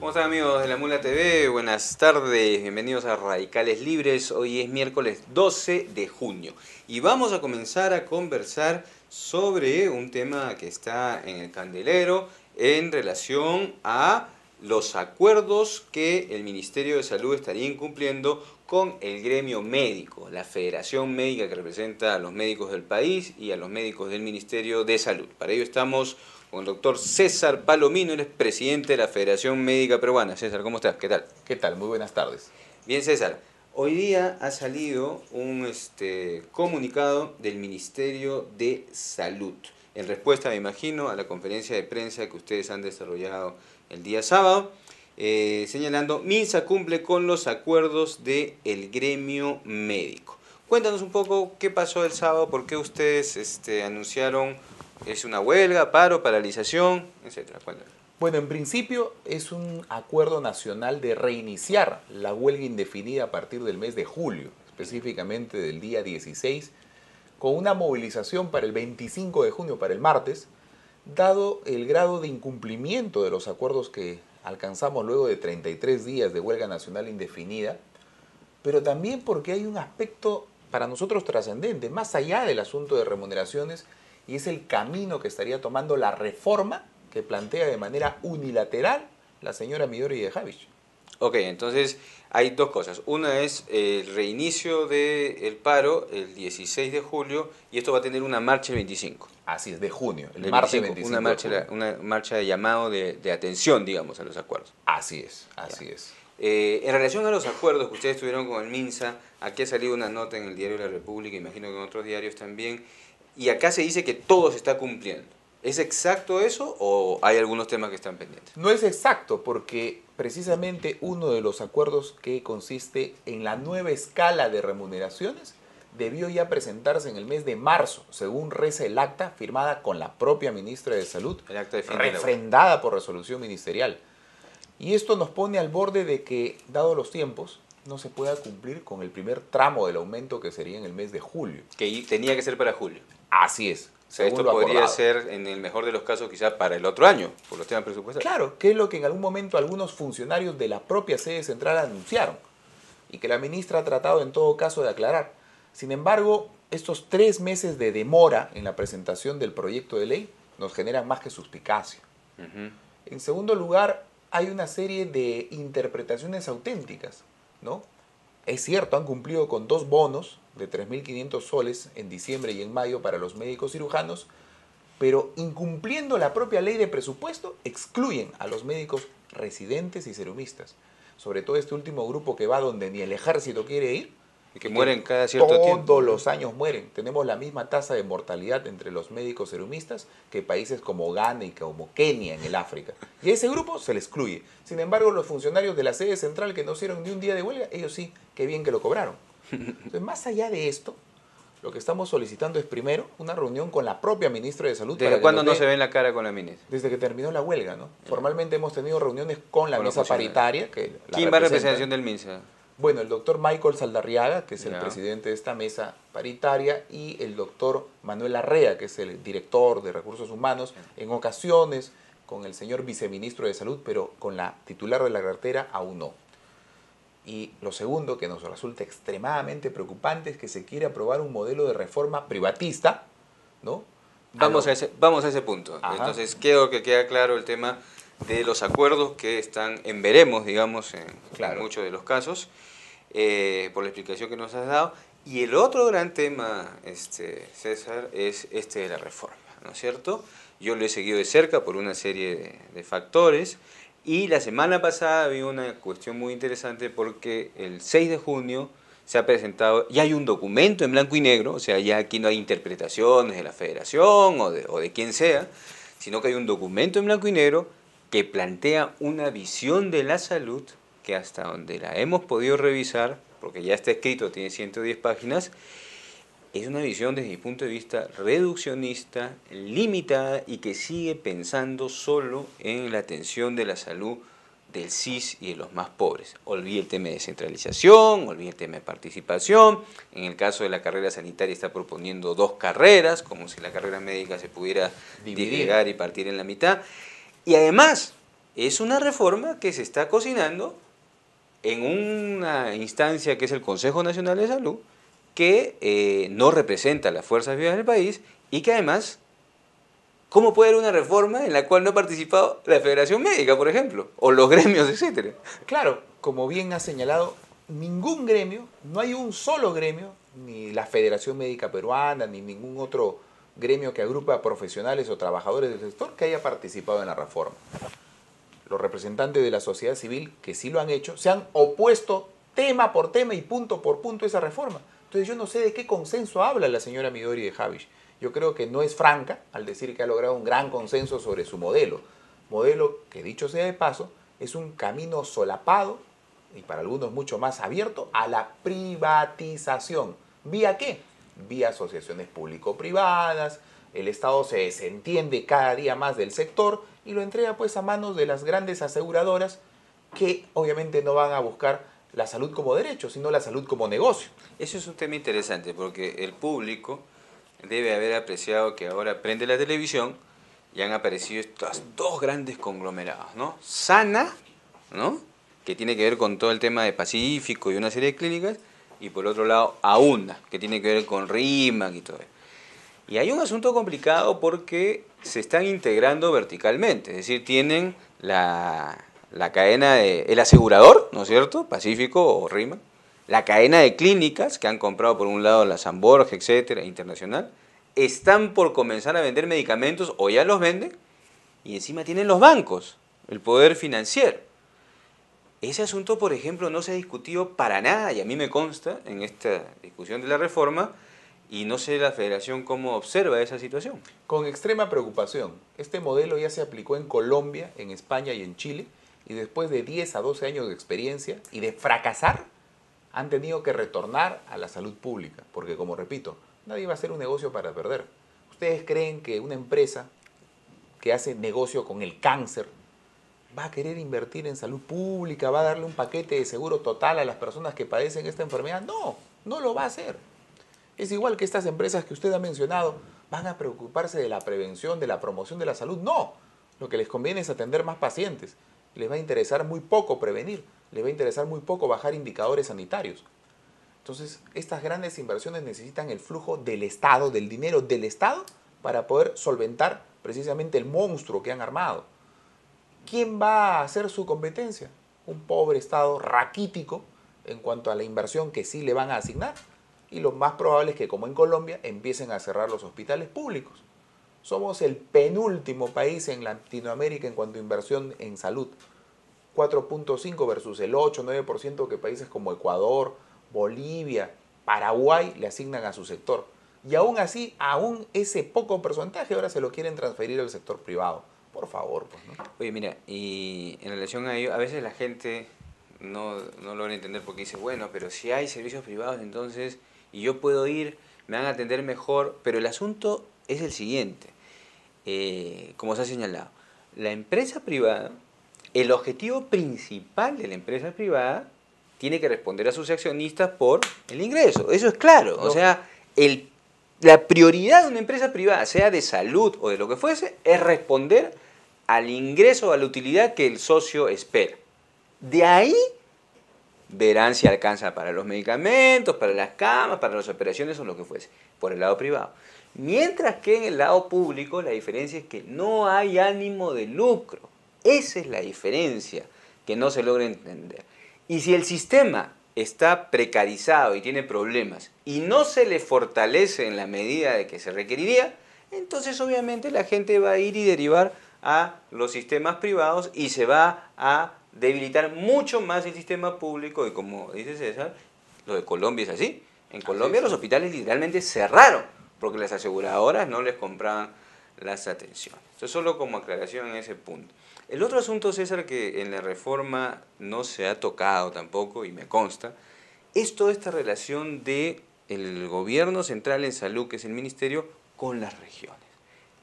¿Cómo están, amigos de La Mula TV? Buenas tardes, bienvenidos a Radicales Libres. Hoy es miércoles 12 de junio y vamos a comenzar a conversar sobre un tema que está en el candelero en relación a los acuerdos que el Ministerio de Salud estaría incumpliendo con el gremio médico, la federación médica que representa a los médicos del país y a los médicos del Ministerio de Salud. Para ello estamos con el doctor César Palomino, él es presidente de la Federación Médica Peruana. César, ¿cómo estás? ¿Qué tal? ¿Qué tal? Muy buenas tardes. Bien, César. Hoy día ha salido un comunicado del Ministerio de Salud, en respuesta, me imagino, a la conferencia de prensa que ustedes han desarrollado el día sábado, señalando: MINSA cumple con los acuerdos del gremio médico. Cuéntanos un poco qué pasó el sábado, por qué ustedes anunciaron, ¿es una huelga, paro, paralización, etcétera? Cuéntanos. Bueno, en principio es un acuerdo nacional de reiniciar la huelga indefinida a partir del mes de julio, específicamente del día 16, con una movilización para el 25 de junio, para el martes, dado el grado de incumplimiento de los acuerdos que alcanzamos luego de 33 días de huelga nacional indefinida, pero también porque hay un aspecto para nosotros trascendente, más allá del asunto de remuneraciones, y es el camino que estaría tomando la reforma que plantea de manera unilateral la señora Midori de Javich. Ok, entonces hay dos cosas. Una es el reinicio del paro el 16 de julio y esto va a tener una marcha el 25. Así es, de junio, el El martes 25, 25 de junio. una marcha de llamado de atención, digamos, a los acuerdos. Así es, así es. En relación a los acuerdos que ustedes tuvieron con el MINSA, aquí ha salido una nota en el Diario de la República, imagino que en otros diarios también, y acá se dice que todo se está cumpliendo. ¿Es exacto eso o hay algunos temas que están pendientes? No es exacto porque precisamente uno de los acuerdos que consiste en la nueva escala de remuneraciones debió ya presentarse en el mes de marzo, según reza el acta firmada con la propia ministra de Salud, El acta de fin de la refrendada por resolución ministerial. Y esto nos pone al borde de que, dado los tiempos, no se pueda cumplir con el primer tramo del aumento que sería en el mes de julio. que tenía que ser para julio. Así es. O sea, esto según lo podría acordado. ser, en el mejor de los casos, quizás para el otro año, por los temas presupuestarios. Claro, que es lo que en algún momento algunos funcionarios de la propia sede central anunciaron y que la ministra ha tratado en todo caso de aclarar. Sin embargo, estos 3 meses de demora en la presentación del proyecto de ley nos generan más que suspicacia. En segundo lugar, hay una serie de interpretaciones auténticas, ¿no? Es cierto, han cumplido con 2 bonos de 3.500 soles en diciembre y en mayo para los médicos cirujanos, pero incumpliendo la propia ley de presupuesto, excluyen a los médicos residentes y serumistas. Sobre todo este último grupo que va donde ni el ejército quiere ir. Y que mueren cada cierto tiempo. Todos los años mueren. Tenemos la misma tasa de mortalidad entre los médicos serumistas que países como Ghana y como Kenia en el África. Y a ese grupo se le excluye. Sin embargo, los funcionarios de la sede central que no hicieron ni un día de huelga, ellos sí, qué bien que lo cobraron. Entonces, más allá de esto, lo que estamos solicitando es primero una reunión con la propia ministra de Salud. ¿Desde cuándo no se ve en la cara con la ministra? Desde que terminó la huelga, ¿no? Formalmente hemos tenido reuniones con la mesa paritaria. ¿Quién va a representación del MINSA? Bueno, el doctor Michael Saldarriaga, que es el Ya. presidente de esta mesa paritaria, y el doctor Manuel Arrea, que es el director de Recursos Humanos, en ocasiones con el señor viceministro de Salud, pero con la titular de la cartera aún no. Y lo segundo que nos resulta extremadamente preocupante es que se quiere aprobar un modelo de reforma privatista, ¿no? Vamos a ese punto. Ajá. Entonces, creo que queda claro el tema de los acuerdos que están en veremos, digamos, en Claro. muchos de los casos, por la explicación que nos has dado. Y el otro gran tema, César, es de la reforma, ¿no es cierto? Yo lo he seguido de cerca por una serie de factores. Y la semana pasada había una cuestión muy interesante porque el 6 de junio se ha presentado, ya hay un documento en blanco y negro, o sea, ya aquí no hay interpretaciones de la federación o de quien sea, sino que hay un documento en blanco y negro que plantea una visión de la salud que hasta donde la hemos podido revisar, porque ya está escrito, tiene 110 páginas, es una visión desde mi punto de vista reduccionista, limitada y que sigue pensando solo en la atención de la salud del CIS y de los más pobres. Olvide el tema de descentralización, olvide el tema de participación. En el caso de la carrera sanitaria está proponiendo 2 carreras, como si la carrera médica se pudiera dividir y partir en la mitad. Y además es una reforma que se está cocinando en una instancia que es el Consejo Nacional de Salud, que no representa las fuerzas vivas del país y que además, ¿cómo puede haber una reforma en la cual no ha participado la Federación Médica, por ejemplo, o los gremios, etcétera? Claro, como bien ha señalado, ningún gremio, no hay un solo gremio, ni la Federación Médica Peruana, ni ningún otro gremio que agrupa a profesionales o trabajadores del sector que haya participado en la reforma. Los representantes de la sociedad civil que sí lo han hecho, se han opuesto tema por tema y punto por punto a esa reforma. Entonces yo no sé de qué consenso habla la señora Midori de Javish. Yo creo que no es franca al decir que ha logrado un gran consenso sobre su modelo. Modelo que, dicho sea de paso, es un camino solapado y para algunos mucho más abierto a la privatización. ¿Vía qué? Vía asociaciones público-privadas. El Estado se desentiende cada día más del sector y lo entrega pues a manos de las grandes aseguradoras que obviamente no van a buscar la salud como derecho, sino la salud como negocio. Eso es un tema interesante porque el público debe haber apreciado que ahora prende la televisión y han aparecido estos dos grandes conglomerados, ¿no? Sana, ¿no?, que tiene que ver con todo el tema de Pacífico y una serie de clínicas, y por otro lado Aunda, que tiene que ver con RIMAC y todo eso. Y hay un asunto complicado porque se están integrando verticalmente, es decir, tienen la cadena de el asegurador, ¿no es cierto?, Pacífico o RIMAC, la cadena de clínicas que han comprado por un lado la San Borja, etcétera, internacional, están por comenzar a vender medicamentos o ya los venden, y encima tienen los bancos, el poder financiero. Ese asunto, por ejemplo, no se ha discutido para nada, y a mí me consta en esta discusión de la reforma, y no sé la Federación cómo observa esa situación. Con extrema preocupación. Este modelo ya se aplicó en Colombia, en España y en Chile, y después de 10 a 12 años de experiencia y de fracasar, han tenido que retornar a la salud pública, porque como repito, nadie va a hacer un negocio para perder. ¿Ustedes creen que una empresa que hace negocio con el cáncer va a querer invertir en salud pública, va a darle un paquete de seguro total a las personas que padecen esta enfermedad? No, no lo va a hacer. Es igual que estas empresas que usted ha mencionado, ¿van a preocuparse de la prevención, de la promoción de la salud? No, lo que les conviene es atender más pacientes. Les va a interesar muy poco prevenir, les va a interesar muy poco bajar indicadores sanitarios. Entonces, estas grandes inversiones necesitan el flujo del Estado, del dinero del Estado, para poder solventar precisamente el monstruo que han armado. ¿Quién va a hacer su competencia? Un pobre Estado raquítico en cuanto a la inversión que sí le van a asignar. Y lo más probable es que, como en Colombia, empiecen a cerrar los hospitales públicos. Somos el penúltimo país en Latinoamérica en cuanto a inversión en salud. 4.5 versus el 8-9% que países como Ecuador, Bolivia, Paraguay le asignan a su sector. Y aún así, aún ese poco porcentaje ahora se lo quieren transferir al sector privado. Por favor, pues, ¿no? Oye, mira, y en relación a ello, a veces la gente no logra entender porque dice, bueno, pero si hay servicios privados, entonces, y yo puedo ir, me van a atender mejor, pero el asunto es el siguiente, como se ha señalado, la empresa privada, el objetivo principal de la empresa privada tiene que responder a sus accionistas por el ingreso, eso es claro, o sea, la prioridad de una empresa privada, sea de salud o de lo que fuese, es responder al ingreso o a la utilidad que el socio espera. De ahí verán si alcanza para los medicamentos, para las camas, para las operaciones o lo que fuese, por el lado privado. Mientras que en el lado público la diferencia es que no hay ánimo de lucro. Esa es la diferencia que no se logra entender. Y si el sistema está precarizado y tiene problemas y no se le fortalece en la medida de que se requeriría, entonces obviamente la gente va a ir y derivar a los sistemas privados y se va a debilitar mucho más el sistema público. Y como dice César, lo de Colombia es así. En Colombia los hospitales literalmente cerraron porque las aseguradoras no les compraban las atenciones. Esto solo como aclaración en ese punto. El otro asunto, César, que en la reforma no se ha tocado tampoco, y me consta, es toda esta relación del gobierno central en salud, que es el ministerio, con las regiones.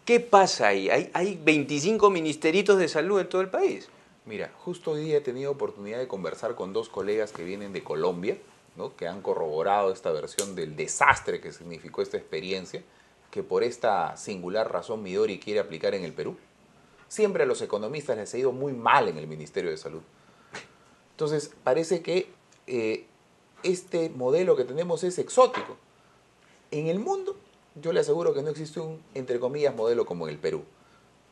¿Qué pasa ahí? Hay 25 ministeritos de salud en todo el país. Mira, justo hoy día he tenido oportunidad de conversar con dos colegas que vienen de Colombia, ¿no?, que han corroborado esta versión del desastre que significó esta experiencia, que por esta singular razón Midori quiere aplicar en el Perú. Siempre a los economistas les ha ido muy mal en el Ministerio de Salud. Entonces, parece que este modelo que tenemos es exótico. En el mundo, yo le aseguro que no existe un, entre comillas, modelo como en el Perú.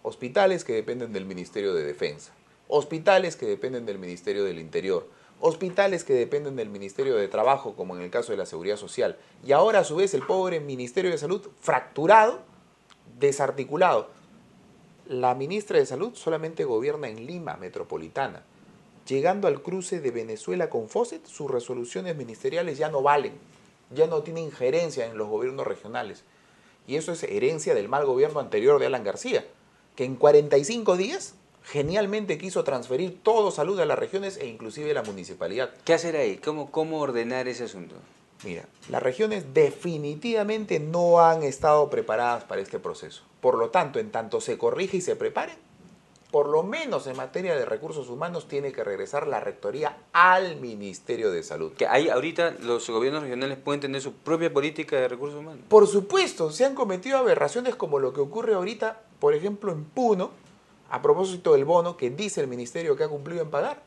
Hospitales que dependen del Ministerio de Defensa, hospitales que dependen del Ministerio del Interior, hospitales que dependen del Ministerio de Trabajo, como en el caso de la Seguridad Social, y ahora a su vez el pobre Ministerio de Salud fracturado, desarticulado. La ministra de Salud solamente gobierna en Lima metropolitana. Llegando al cruce de Venezuela con Fawcett, sus resoluciones ministeriales ya no valen, ya no tienen injerencia en los gobiernos regionales. Y eso es herencia del mal gobierno anterior de Alan García, que en 45 días genialmente quiso transferir todo salud a las regiones e inclusive la municipalidad. ¿Qué hacer ahí? ¿Cómo ordenar ese asunto? Mira, las regiones definitivamente no han estado preparadas para este proceso. Por lo tanto, en tanto se corrige y se preparen, por lo menos en materia de recursos humanos tiene que regresar la rectoría al Ministerio de Salud. Que hay ahorita los gobiernos regionales pueden tener su propia política de recursos humanos. Por supuesto, se han cometido aberraciones como lo que ocurre ahorita, por ejemplo, en Puno, a propósito del bono que dice el ministerio que ha cumplido en pagar.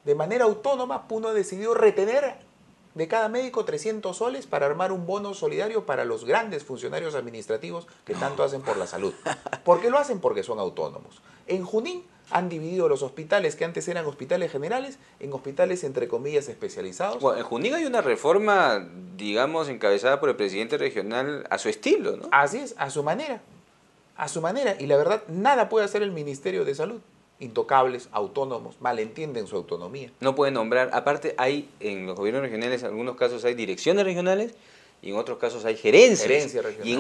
De manera autónoma, Puno ha decidido retener de cada médico 300 soles para armar un bono solidario para los grandes funcionarios administrativos que tanto hacen por la salud. ¿Por qué lo hacen? Porque son autónomos. En Junín han dividido los hospitales que antes eran hospitales generales en hospitales entre comillas especializados. Bueno, en Junín hay una reforma, digamos, encabezada por el presidente regional a su estilo, ¿no? Así es, a su manera. A su manera. Y la verdad, nada puede hacer el Ministerio de Salud. Intocables, autónomos, malentienden su autonomía. No pueden nombrar, aparte hay en los gobiernos regionales, en algunos casos hay direcciones regionales y en otros casos hay gerencias. Gerencia regional. Y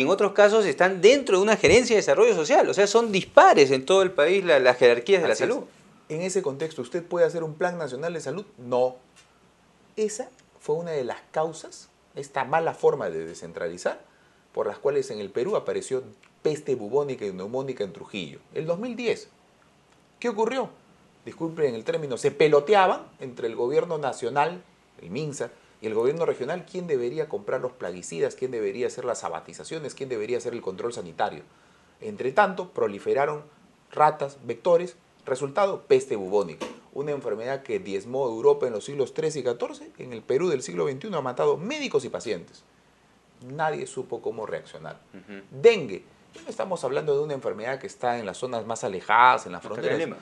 en otros casos están dentro de una gerencia de desarrollo social. O sea, son dispares en todo el país las jerarquías de la salud. En ese contexto, ¿usted puede hacer un plan nacional de salud? No. Esa fue una de las causas, esta mala forma de descentralizar, por las cuales en el Perú apareció peste bubónica y neumónica en Trujillo. El 2010. ¿Qué ocurrió? Disculpen el término, se peloteaban entre el gobierno nacional, el MINSA, y el gobierno regional quién debería comprar los plaguicidas, quién debería hacer las abatizaciones, quién debería hacer el control sanitario. Entre tanto, proliferaron ratas, vectores, resultado, peste bubónica, una enfermedad que diezmó Europa en los siglos XIII y XIV, en el Perú del siglo XXI ha matado médicos y pacientes. Nadie supo cómo reaccionar. Dengue. No estamos hablando de una enfermedad que está en las zonas más alejadas, en las fronteras.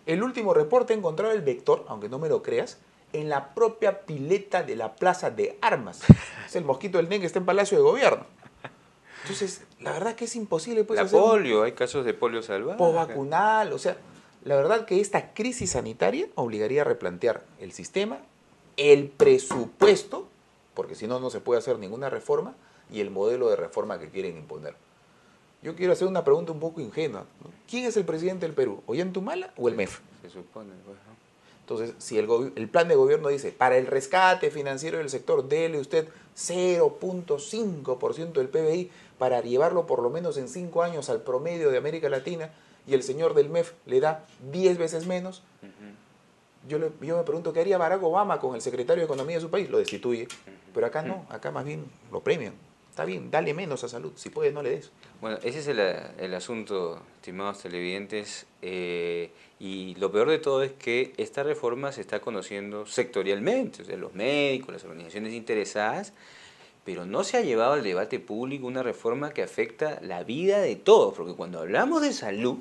El último reporte ha encontrado el vector, aunque no me lo creas, en la propia pileta de la Plaza de Armas. Es el mosquito del dengue que está en Palacio de Gobierno. Entonces, la verdad que es imposible. Pues, la polio, hay casos de polio salvaje. Posvacunal, o sea, la verdad que esta crisis sanitaria obligaría a replantear el sistema, el presupuesto, porque si no, no se puede hacer ninguna reforma, y el modelo de reforma que quieren imponer. Yo quiero hacer una pregunta un poco ingenua, ¿no? ¿Quién es el presidente del Perú? ¿Ollantumala o el MEF? Se supone, pues, ¿no? Entonces, si el plan de gobierno dice, para el rescate financiero del sector, dele usted 0.5% del PBI para llevarlo por lo menos en 5 años al promedio de América Latina, y el señor del MEF le da 10 veces menos, yo me pregunto, ¿qué haría Barack Obama con el secretario de Economía de su país? Lo destituye. Pero acá no, acá más bien lo premian. Está bien, dale menos a salud, si puedes no le des. Bueno, ese es el asunto, estimados televidentes, y lo peor de todo es que esta reforma se está conociendo sectorialmente, o sea, los médicos, las organizaciones interesadas, pero no se ha llevado al debate público una reforma que afecta la vida de todos, porque cuando hablamos de salud,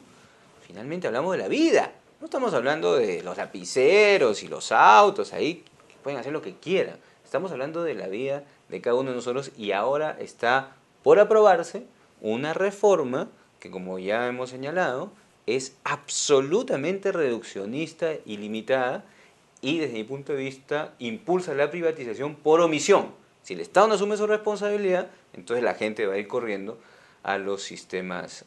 finalmente hablamos de la vida. No estamos hablando de los lapiceros y los autos ahí, que pueden hacer lo que quieran. Estamos hablando de la vida de cada uno de nosotros, y ahora está por aprobarse una reforma que, como ya hemos señalado, es absolutamente reduccionista y limitada, y desde mi punto de vista impulsa la privatización por omisión. Si el Estado no asume su responsabilidad, entonces la gente va a ir corriendo a los sistemas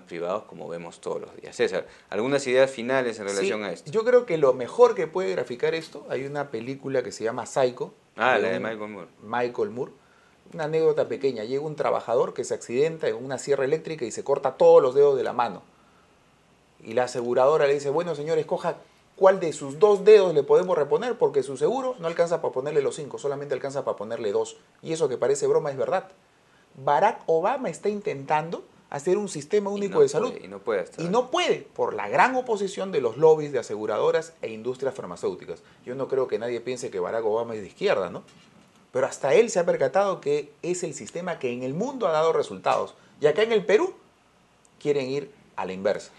privados, como vemos todos los días. César, ¿algunas ideas finales en relación a esto? Yo creo que lo mejor que puede graficar esto, hay una película que se llama Psycho. La de Michael Moore. Michael Moore. Una anécdota pequeña. Llega un trabajador que se accidenta en una sierra eléctrica y se corta todos los dedos de la mano. Y la aseguradora le dice, bueno, señor, escoja cuál de sus 2 dedos le podemos reponer, porque su seguro no alcanza para ponerle los 5, solamente alcanza para ponerle 2. Y eso que parece broma es verdad. Barack Obama está intentando hacer un sistema único de salud. Y no puede hasta Y ahora. no puede, por la gran oposición de los lobbies de aseguradoras e industrias farmacéuticas. Yo no creo que nadie piense que Barack Obama es de izquierda, ¿no? Pero hasta él se ha percatado que es el sistema que en el mundo ha dado resultados. Y acá en el Perú quieren ir a la inversa.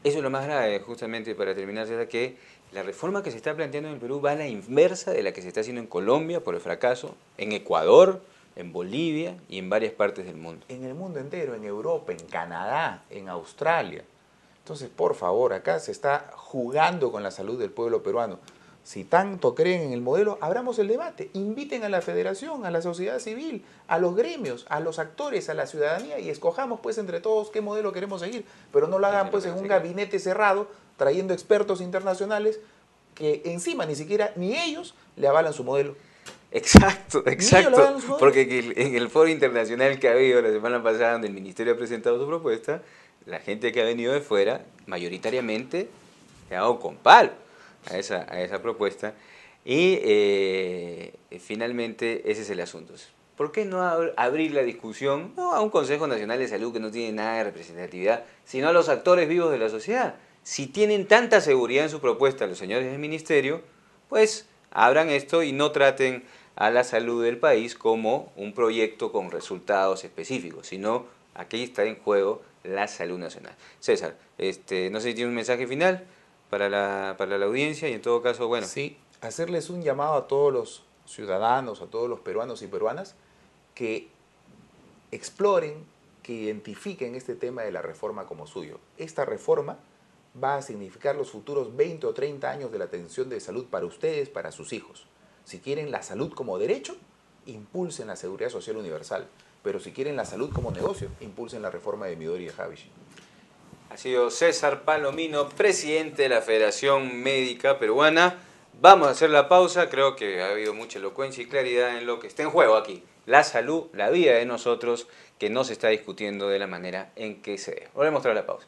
Eso es lo más grave, justamente para terminar, César, que la reforma que se está planteando en el Perú va a la inversa de la que se está haciendo en Colombia por el fracaso, en Ecuador, en Bolivia y en varias partes del mundo. En el mundo entero, en Europa, en Canadá, en Australia. Entonces, por favor, acá se está jugando con la salud del pueblo peruano. Si tanto creen en el modelo, abramos el debate. Inviten a la federación, a la sociedad civil, a los gremios, a los actores, a la ciudadanía y escojamos pues entre todos qué modelo queremos seguir. Pero no lo hagan pues en un gabinete cerrado, trayendo expertos internacionales que encima ni siquiera ni ellos le avalan su modelo. Exacto, Ni ellos le exacto. avalan su modelo. Porque en el foro internacional que ha habido la semana pasada, donde el Ministerio ha presentado su propuesta, la gente que ha venido de fuera, mayoritariamente, se ha dado con palo a esa propuesta. Y finalmente ese es el asunto. ¿Por qué no abrir la discusión no a un Consejo Nacional de Salud que no tiene nada de representatividad, sino a los actores vivos de la sociedad? Si tienen tanta seguridad en su propuesta los señores del Ministerio, pues abran esto y no traten a la salud del país como un proyecto con resultados específicos, sino aquí está en juego la salud nacional. César, no sé si tiene un mensaje final para la audiencia y en todo caso, bueno. Sí, hacerles un llamado a todos los ciudadanos, a todos los peruanos y peruanas que exploren, que identifiquen este tema de la reforma como suyo. Esta reforma va a significar los futuros 20 o 30 años de la atención de salud para ustedes, para sus hijos. Si quieren la salud como derecho, impulsen la seguridad social universal. Pero si quieren la salud como negocio, impulsen la reforma de Midori y de Havish. Ha sido César Palomino, presidente de la Federación Médica Peruana. Vamos a hacer la pausa, creo que ha habido mucha elocuencia y claridad en lo que está en juego aquí. La salud, la vida de nosotros, que no se está discutiendo de la manera en que se debe. Volvemos tras la pausa.